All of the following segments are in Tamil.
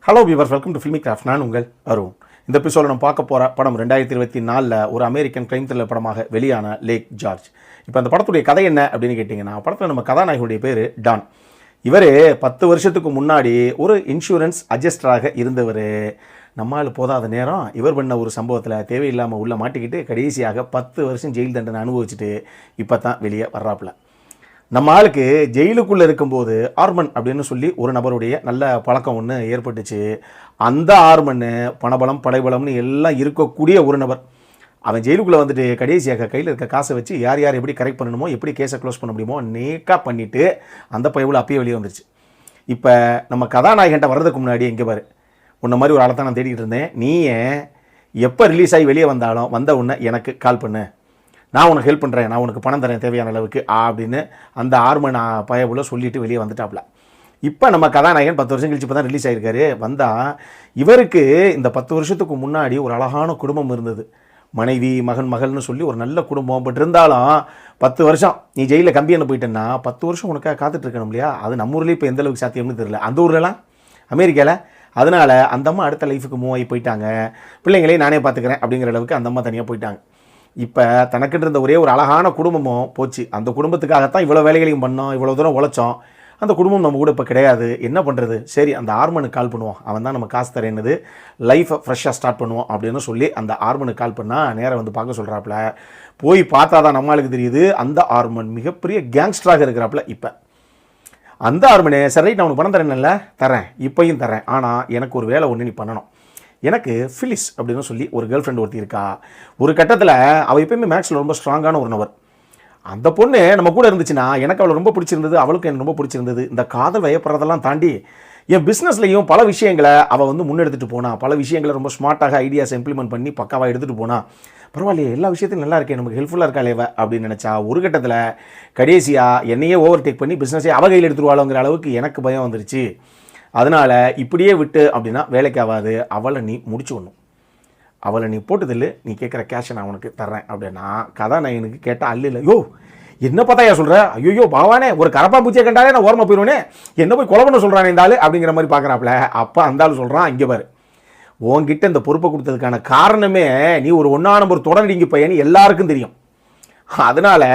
Hello viewers, welcome to filmi craft. நான் உங்கள் அருண். இந்த எபிசோட நம்ம பார்க்க போகிற படம் 2024 ஒரு அமெரிக்கன் கிரைம் த்ரில்லர் படமாக வெளியான லேக் ஜார்ஜ். இப்போ அந்த படத்துடைய கதை என்ன அப்படின்னு கேட்டிங்கன்னா, படத்தில் நம்ம கதாநாயகனுடைய பேர் டான். இவர் 10 வருஷத்துக்கு முன்னாடி ஒரு இன்சூரன்ஸ் அட்ஜஸ்டராக இருந்தவர். நம்மால் போதாத நேரம் இவர் பண்ண ஒரு சம்பவத்தில் தேவையில்லாமல் உள்ள மாட்டிக்கிட்டு கடைசியாக 10 வருஷம் ஜெயில் தண்டனை அனுபவிச்சுட்டு இப்போ தான் வெளியே வர்றாப்புல. நம்ம ஆளுக்கு ஜெயிலுக்குள்ளே இருக்கும்போது ஆர்மன் அப்படின்னு சொல்லி ஒரு நபருடைய நல்ல பழக்கம் ஒன்று ஏற்பட்டுச்சு. அந்த ஆர்மன் பணபலம் படைபலம்னு எல்லாம் இருக்கக்கூடிய ஒரு நபர். அவன் ஜெயிலுக்குள்ளே வந்துட்டு கடைசியாக கையில் இருக்க காசை வச்சு யார் யார் எப்படி கரெக்ட் பண்ணணுமோ, எப்படி கேஸை க்ளோஸ் பண்ண முடியுமோ நேக்காக பண்ணிவிட்டு அந்த பயவில் அப்பயே வெளியே வந்துருச்சு. இப்போ நம்ம கதாநாயகன்ட்ட வர்றதுக்கு முன்னாடி எங்கே பாரு, உன்ன மாதிரி ஒரு ஆளை தான் நான் தேடிக்கிட்டு இருந்தேன், நீ எப்போ ரிலீஸ் ஆகி வெளியே வந்தாலும் வந்த உடனே எனக்கு கால் பண்ணு, நான் உனக்கு ஹெல்ப் பண்ணுறேன், நான் உனக்கு பணம் தரேன் தேவையான அளவுக்கு அப்படின்னு அந்த ஆர்மன் பயவுல சொல்லிட்டு வெளியே வந்துட்டாப்ல. இப்போ நம்ம கதாநாயகன் 10 வருஷம் கழிச்சு இப்போ தான் ரிலீஸ் ஆகிருக்காரு. வந்தால் இவருக்கு இந்த 10 வருஷத்துக்கு முன்னாடி ஒரு அழகான குடும்பம் இருந்தது. மனைவி மகள்னு சொல்லி ஒரு நல்ல குடும்பம். பட் இருந்தாலும் 10 வருஷம் நீ ஜெயிலில் கம்பியான போயிட்டேன்னா 10 வருஷம் உனக்காக காத்துட்டு இருக்கணும் இல்லையா? அது நம்ம ஊர்லேயே இப்போ எந்த அளவுக்கு சாத்தியம்னு தெரியல, அந்த ஊர்லலாம் அமெரிக்காவில். அதனால் அந்த அம்மா அடுத்த லைஃபுக்கு மூவ் ஆகி போயிட்டாங்க. பிள்ளைங்களையும் நானே பார்த்துக்கிறேன் அப்படிங்கிற அளவுக்கு அந்த அம்மா தனியாக போயிட்டாங்க. இப்போ தனக்குன்ற இருந்த ஒரே ஒரு அழகான குடும்பமும் போச்சு. அந்த குடும்பத்துக்காகத்தான் இவ்வளோ வேலைகளையும் பண்ணோம், இவ்வளோ தூரம் உழைச்சோம். அந்த குடும்பம் நம்ம கூட இப்போ கிடையாது. என்ன பண்ணுறது? சரி, அந்த ஆர்மனுக்கு கால் பண்ணுவோம், அவன் தான் நம்ம காசு தரேன்னது, லைஃப்பை ஃப்ரெஷ்ஷாக ஸ்டார்ட் பண்ணுவோம் அப்படின்னு சொல்லி அந்த ஆர்மனுக்கு கால் பண்ணால் நேராக வந்து பார்க்க சொல்கிறாப்புல. போய் பார்த்தா தான் நம்மளுக்கு தெரியுது அந்த ஆர்மன் மிகப்பெரிய கேங்ஸ்டராக இருக்கிறாப்புல. இப்போ அந்த ஆர்மனே, சரி ரைட், நான் உனக்கு பணம் தரேன்ல, தரேன், இப்போயும் தரேன், ஆனால் எனக்கு ஒரு வேலை ஒன்று நீ பண்ணணும். எனக்கு ஃபிலிஸ் அப்படின்னு சொல்லி ஒரு கேர்ள் ஃப்ரெண்ட் ஒருத்தி இருக்கா. ஒரு கட்டத்தில் அவள் எப்பயுமே மேக்ஸில் ரொம்ப ஸ்ட்ராங்கான ஒரு நபர். அந்த பொண்ணு நம்ம கூட இருந்துச்சுன்னா எனக்கு அவளை ரொம்ப பிடிச்சிருந்தது, அவளுக்கு எனக்கு ரொம்ப பிடிச்சிருந்தது. இந்த காதல் வயப்படுறதெல்லாம் தாண்டி என் பிஸ்னஸ்லையும் பல விஷயங்களை அவள் வந்து முன்னெடுத்துட்டு போனா, பல விஷயங்களை ரொம்ப ஸ்மார்ட்டாக ஐடியாஸை இம்ப்ளிமெண்ட் பண்ணி பக்காவாக எடுத்துகிட்டு போனா. பரவாயில்லையே, எல்லா விஷயத்தையும் நல்லா இருக்கேன், நமக்கு ஹெல்ப்ஃபுல்லாக இருக்காளேவ அப்படின்னு நினச்சா, ஒரு கட்டத்தில் கடைசியாக என்னையே ஓவர் டேக் பண்ணி பிஸ்னஸே அவ கையில் எடுத்துருவாளோங்கிற அளவுக்கு எனக்கு பயம் வந்துருச்சு. அதனால் இப்படியே விட்டு அப்படின்னா வேலைக்கு ஆகாது, அவளை நீ முடிச்சுடணும், அவளை நீ போட்டதில்லை, நீ கேட்குற கேஷை நான் உனக்கு தர்றேன் அப்படின்னா. கதாநாயகனுக்கு கேட்டால் அல்ல, யோ என்ன பார்த்தாயா சொல்கிற, ஐயோ பாவானே, ஒரு கரப்பா பூச்சியை கண்டாலே நான் ஓரமாக போயிடுவேனே, என்ன போய் கொலை பண்ண சொல்கிறானே இந்த ஆள் அப்படிங்கிற மாதிரி பார்க்குறாப்புல. அப்போ அந்த ஆள் சொல்கிறான், இங்கே பாரு, உன்கிட்ட இந்த பொறுப்பை கொடுத்ததுக்கான காரணமே நீ ஒரு 1ஆம் நம்பர் தொடர்டிங்க பையன் எல்லாருக்கும் தெரியும். அதனால்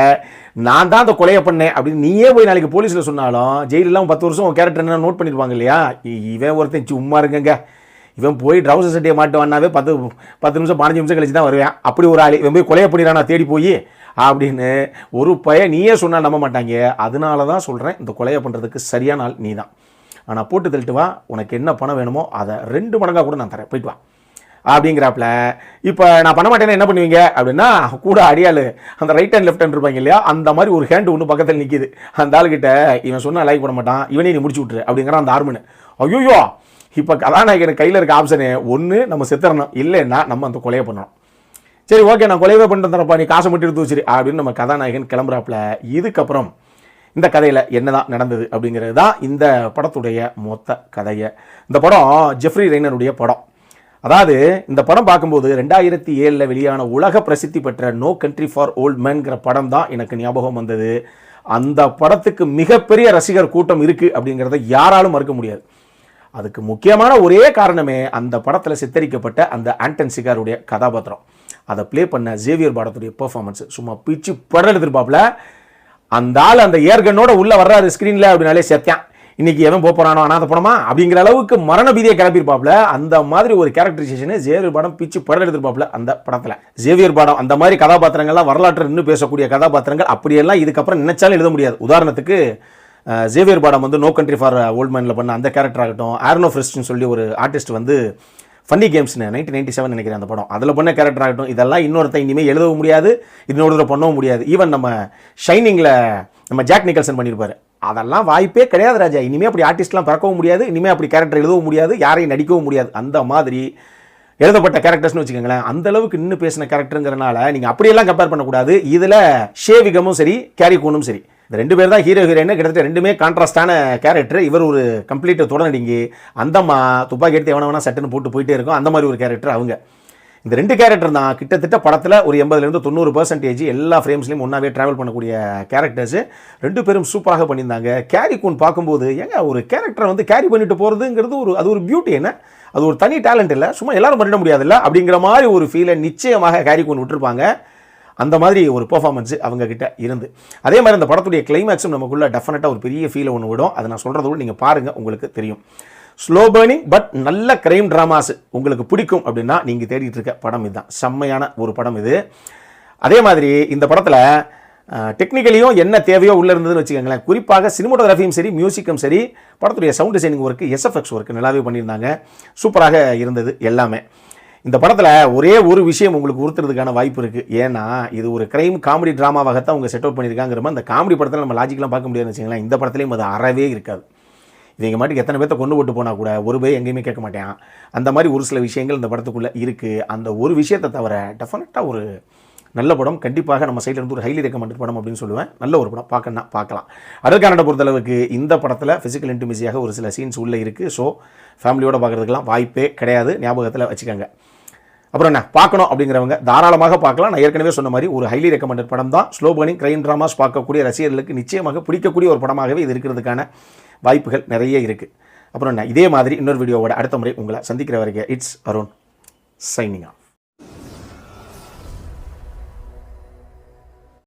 நான் தான் அந்த கொலையை பண்ணேன் அப்படின்னு நீயே போய் நாளைக்கு போலீஸில் சொன்னாலும் ஜெயிலெலாம் 10 வருஷம் கேரக்டர் என்ன நோட் பண்ணியிருப்பாங்க இல்லையா? இவன் ஒருத்தன் சும்மா இருக்குங்க, இவன் போய் ட்ரௌசர் சட்டையை மாட்டுவான்னாவே 10 நிமிஷம் 15 நிமிஷம் கழிச்சு தான் வருவேன், அப்படி ஒரு ஆள். இவன் போய் கொலையை பண்ணிடுறானா தேடி போய் அப்படின்னு ஒரு பையன் நீயே சொன்னால் நம்ப மாட்டாங்க. அதனால தான் சொல்கிறேன், இந்த கொலையை பண்ணுறதுக்கு சரியான ஆள் நீ தான். ஆனால் போட்டு தள்ளிட்டு வா, உனக்கு என்ன பணம் வேணுமோ அதை 2 மடங்காக கூட நான் தரேன், போயிட்டு வா அப்படிங்கிறாப்புல. இப்போ நான் பண்ண மாட்டேன்னா என்ன பண்ணுவீங்க அப்படின்னா, கூட அடியாள் அந்த ரைட் ஹேண்ட் லெஃப்ட் ஹேண்ட் இருப்பாங்க இல்லையா, அந்த மாதிரி ஒரு ஹேண்டு ஒன்று பக்கத்தில் நிற்கிது. அந்த ஆளுக்கிட்ட இவன் சொன்னால் லைக் பண்ண மாட்டான், இவனே நீ முடிச்சு விட்ரு அப்படிங்கிற அந்த ஆர்மனு. ஐயோ, இப்போ கதாநாயகனுக்கு கையில் இருக்க ஆப்ஷனு ஒன்று நம்ம செத்துறணும், இல்லைன்னா நம்ம அந்த கொலையை பண்ணணும். சரி ஓகே, நான் கொலையவே பண்ணிட்டு தரப்பா, நீ காசை மட்டும் எடுத்து வச்சிரு அப்படின்னு நம்ம கதாநாயகன் கிளம்புறாப்புல. இதுக்கப்புறம் இந்த கதையில் என்ன தான் நடந்தது அப்படிங்கிறது தான் இந்த படத்துடைய மொத்த கதையை. இந்த படம் ஜெஃப்ரி ரெய்னருடைய படம். அதாவது இந்த படம் பார்க்கும்போது 2007 வெளியான உலக பிரசித்தி பெற்ற நோ கண்ட்ரி ஃபார் ஓல்ட் மேன்கிற படம் தான் எனக்கு ஞாபகம் வந்தது. அந்த படத்துக்கு மிகப்பெரிய ரசிகர் கூட்டம் இருக்குது அப்படிங்கிறத யாராலும் மறுக்க முடியாது. அதுக்கு முக்கியமான ஒரே காரணமே அந்த படத்தில் சித்தரிக்கப்பட்ட அந்த ஆண்டன் சிகாருடைய கதாபாத்திரம். அதை ப்ளே பண்ண ஜேவியர் பாடத்துடைய பெர்ஃபார்மன்ஸ் சும்மா பிச்சு படம் எடுத்துருப்பாப்புல. அந்த ஆள் அந்த ஏர்கனோட உள்ளே வர்றாரு ஸ்க்ரீனில் அப்படின்னாலே செத்தான், இன்னைக்கு எவன் போகிறானோ அனாத படமா அப்படிங்கிற அளவுக்கு மரண பீதியை கிளப்பியிருப்பாப்புல. அந்த மாதிரி ஒரு கேரக்டரைசேஷனு ஜேவியர் பாடம் பிச்சு படம் எடுத்திருப்பாப்புல அந்த படத்தில். ஜேவியர் பாடம் அந்த மாதிரி கதாபாத்திரங்கள்லாம் வரலாற்று இன்னும் பேசக்கூடிய கதாபாத்திரங்கள் அப்படியெல்லாம் இதுக்கப்புறம் நினைச்சாலும் எழுத முடியாது. உதாரணத்துக்கு ஜேவியர் பாடம் வந்து நோ கண்ட்ரி ஃபார் ஓல்ட் மேனில் பண்ண அந்த கேரக்டர் ஆகட்டும், ஆர்னோ ஃப்ரெஸ்ட்னு சொல்லி ஒரு ஆர்டிஸ்ட் வந்து ஃபன்னி கேம்ஸ்னு 1997 நினைக்கிறேன் அந்த படம், அதில் பண்ண கேரக்டர் ஆகட்டும், இதெல்லாம் இன்னொருத்த இனிமேல் எழுதவும் முடியாது, இன்னொரு தடவை பண்ணவும் முடியாது. ஈவன் நம்ம ஷைனிங்கில் நம்ம ஜாக் நிக்கல்சன் பண்ணியிருப்பாரு, அதெல்லாம் வாய்ப்பே கிடையாது ராஜா. இனிமேல் அப்படி ஆர்டிஸ்ட்லாம் பிறக்கவும் முடியாது, இனிமேல் அப்படி கேரக்டர் எழுதவும் முடியாது, யாரையும் நடிக்கவும் முடியாது. அந்த மாதிரி எழுதப்பட்ட கேரக்டர்ஸ்னு வச்சுக்கோங்களேன். அந்த அளவுக்கு இன்னும் பேசின கேரக்டருங்கிறனால நீங்கள் அப்படியெல்லாம் கம்பேர் பண்ணக்கூடாது. இதில் ஷேவிகமும் சரி, கேரி கூனும் சரி, இந்த 2 பேர் தான் ஹீரோ ஹீரோயின். கிட்டத்தட்ட 2மே கான்ட்ராஸ்டான கேரக்டர். இவர் ஒரு கம்ப்ளீட் தொடர்நடிங்கி, அந்தம்மா துப்பாக்கி எடுத்து எவனவனா சட்டுன்னு போட்டு போயிட்டே இருக்கும், அந்த மாதிரி ஒரு கேரக்டர் அவங்க. இந்த 2 கேரக்டர் தான் கிட்டத்தட்ட படத்தில் ஒரு 80-90% எல்லா ஃப்ரேம்ஸ்லையும் ஒன்றாவே ட்ராவல் பண்ணக்கூடிய கேரக்டர்ஸு 2 பேரும் சூப்பராக பண்ணியிருந்தாங்க. கேரி கூன் பார்க்கும்போது ஏங்க ஒரு கேரக்டரை வந்து கேரி பண்ணிட்டு போகிறதுங்கிறது அது ஒரு பியூட்டி, என்ன அது ஒரு தனி டேலண்ட் இல்லை, சும்மா எல்லாரும் பண்ணிட முடியாதுல்ல அப்படிங்கிற மாதிரி ஒரு ஃபீலை நிச்சயமாக கேரி கூன் விட்டுருப்பாங்க. அந்த மாதிரி ஒரு பெர்ஃபார்மன்ஸு அவங்கக்கிட்ட இருந்து, அதே மாதிரி அந்த படத்துடைய கிளைமேக்ஸும் நமக்குள்ளே டெஃபினட்டாக ஒரு பெரிய ஃபீலை ஒன்று விடும். அதை நான் சொல்கிறத விட நீங்கள் பாருங்கள், உங்களுக்கு தெரியும். ஸ்லோ பர்னிங் பட் நல்ல கிரைம் ட்ராமாஸ் உங்களுக்கு பிடிக்கும் அப்படின்னா நீங்கள் தேடிட்டு இருக்க படம் இதுதான். செம்மையான ஒரு படம் இது. அதே மாதிரி இந்த படத்தில் டெக்னிக்கலியும் என்ன தேவையோ உள்ளே இருந்ததுன்னு வச்சுக்கோங்களேன். குறிப்பாக சினிமோட்டோகிராஃபியும் சரி, மியூசிக்கும் சரி, படத்துடைய sound designing work, SFX work நல்லாவே பண்ணியிருந்தாங்க. சூப்பராக இருந்தது எல்லாமே. இந்த படத்தில் ஒரே ஒரு விஷயம் உங்களுக்கு உறுத்துறதுக்கான வாய்ப்பு இருக்குது. ஏன்னா இது ஒரு கிரைம் காமெடி ட்ராமாவாகத்தான் அவங்க செட் அவுட் பண்ணியிருக்காங்கிற மாதிரி அந்த காமெடி படத்தில் நம்ம லாஜிக்கெலாம் பார்க்க முடியாதுன்னு வச்சுங்களேன். இந்த படத்துலேயும் அது அறவே இருக்காது. இவங்க மாட்டுக்கு எத்தனை பேர்த்த கொண்டு போட்டு போனால் கூட ஒரு பேர் எங்கேயுமே கேட்க மாட்டேன். அந்த மாதிரி ஒரு சில விஷயங்கள் இந்த படத்துக்குள்ளே இருக்குது. அந்த ஒரு விஷயத்தை தவிர டெஃபினட்டாக ஒரு நல்ல படம். கண்டிப்பாக நம்ம சைடில் இருந்து ஒரு ஹைலி ரெக்கமெண்டட் படம் அப்படின்னு சொல்லுவேன். நல்ல ஒரு படம், பார்க்கலாம். அடல்கானடை பொறுத்தளவுக்கு இந்த படத்தில் ஃபிசிக்கல் இன்டிமேசியாக ஒரு சில சீன்ஸ் உள்ளே இருக்குது. ஸோ ஃபேமிலியோடு பார்க்குறதுக்கெல்லாம் வாய்ப்பே கிடையாது, ஞாபகத்தில் வச்சுக்கோங்க. அப்புறம் என்ன பார்க்கணும் அப்படிங்கிறவங்க தாராளமாக பார்க்கலாம். நான் ஏற்கனவே சொன்ன மாதிரி ஒரு ஹைலி ரெக்கமெண்டட் படம் தான். ஸ்லோ பர்னிங் கிரைம் ட்ராமாஸ் பார்க்கக்கூடிய ரசிகர்களுக்கு நிச்சயமாக பிடிக்கக்கூடிய ஒரு படமாகவே இது இருக்கிறதுக்கான வாய்ப்புகள் நிறைய இருக்குது. அப்புறம் என்ன, இதே மாதிரி இன்னொரு வீடியோவோட அடுத்த முறை உங்களை சந்திக்கிற வரைக்கும் இட்ஸ் அருண் சைனிங் ஆஃப்.